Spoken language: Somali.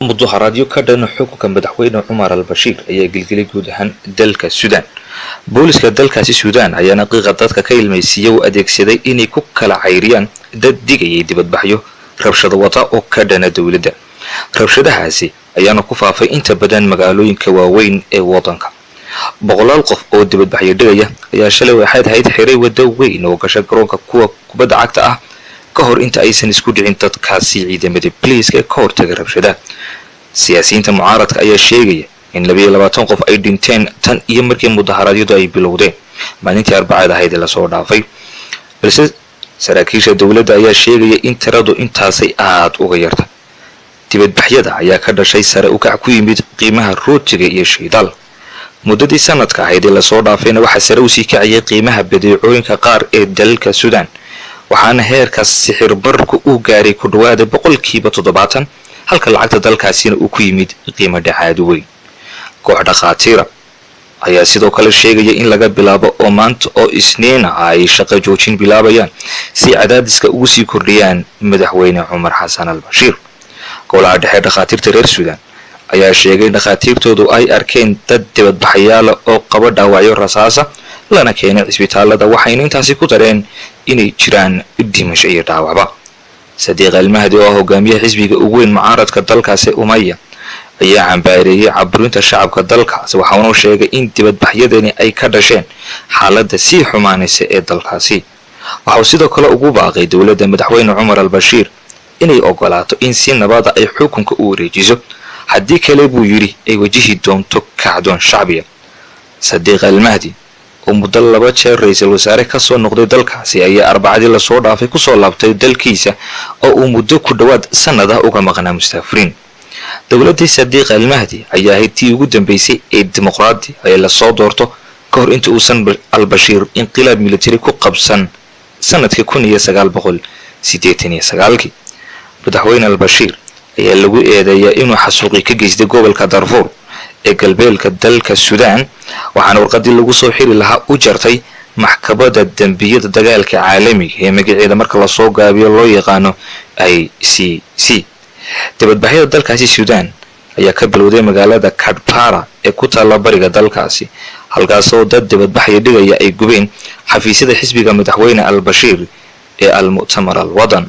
mudaharaadyo ka dhan xukunka madaxweyne Umar al-Bashir ayaa gilgilay guud ahaan dalka Suudaan. booliska dalkaasi Suudaan ayaa naqiiqa dadka ka ilmaysiiyay u adeegsaday inay ku kala cayriyaan dad digayay dibadbaxyo rabshado wata oo ka dhana dawladda. rabshadahaasi ayaana ku faafay inta badan magaalooyinka waaweyn ee wadanka. boqolaal qof oo dibadbaxyo dhigaya ayaa shalay waxaad hayd xiray wada weyn oo gasha garoonka kuwa kubadda cagta ah ka hor inta aysan isku dhicin dadkaasi ciidamada booliska ka hortaga rabshadaha. siyaasiyiinta mucaaradka ayaa sheegaya in 22 qof ay dhinteen tan iyo markii mudaharaadyadu ay bilowdeen maalintii Arbacada ahayd la soo dhaafay. balse saraakiisha dawladda ayaa sheegaya in tiradu intaasay aad uga yartay. dibadbaxyada ayaa ka dhashay sare u kac ku yimid qiimaha rootiga iyo shidaal. muddadii sanadka ahayd la soo dhaafayna waxa sare u sii kacayay qiimaha badeecooyinka qaar ee dalka Suudaan, waxaana heerkaas sixir barku uu gaaray ku dhawaad 70%, halka lacagta dalkaasina uu ku yimid qiimo dhaxaad weyn. koox dhaqaatiir ayaa sidoo kale sheegaya in laga bilaabo oo maanta oo Isniin ay shaqo joojin bilaabayaan si cadaadiska ugu sii kordhiyaan madaxweyne Umar Hassan al-Bashir. golaha dhexe dhaqaatiirta reer Suudaan ayaa sheegay dhaqaatiirtoodu ay arkeen dad dibadbaxayaal oo qaba dhaawacyo rasaasa lana keenay isbitaalada, waxayna intaasi ku dareen inay jiraan dhimasho iyo dhaawacba. Sadiq al-Mahdi oo hogaamiye xisbiga ugu weyn mucaaradka dalkaasi Umayya ayaa cambaareeyay caburinta shacabka dalkaas, waxaana uu sheegay in dibadbaxyadani ay ka dhasheen xaaladda sii xumaanaysa ee dalkaasi. waxa uu sidoo kale ugu baaqay dawladda madaxweyne Umar al-Bashir inay ogolaato in si nabad ah ay xukunka u wareejiso, haddii kale buu yiri ay wajihi doonto kacdoon shacbiya. Sadiq al-Mahdi oo muddo 2 jeer ra'iisul wasaare ka soo noqday dalkaasi ayaa Arbacadii la soo dhaafay ku soo laabtay dalkiisa oo uu muddo ku dhawaad sanad ah uga maqnaa mustaafiriin. dawladda Sadiq al-Mahdi ayaa ahayd tii ugu dambeysay ee dimuqraadi ay la soo doorto ka hor inta uusan al-Bashir inqilaab military ku qabsan sanadkii 1989. madaxweyne al-Bashir ayaa lagu eedeeyay inuu xasuuqi ka geystay gobolka Darfur ee galbeedka dalka Suudaan, waxaana warqadii lagu soo xiri lahaa u jartay maxkamadda dambiyada dagaalka caalamiga ee magaceeda marka la soo gaabiyo loo yaqaano ICC. dibadbaxyada dalkaasi Suudaan ayaa ka bilowday magaalada Kadpara ee ku taalla bariga dalkaasi, halkaas oo dad dibadbaxyo dhigaya ay gubeen xafiisyada xisbiga madaxweyne al-Bashir ee al-Mu'tamar al-Wadan.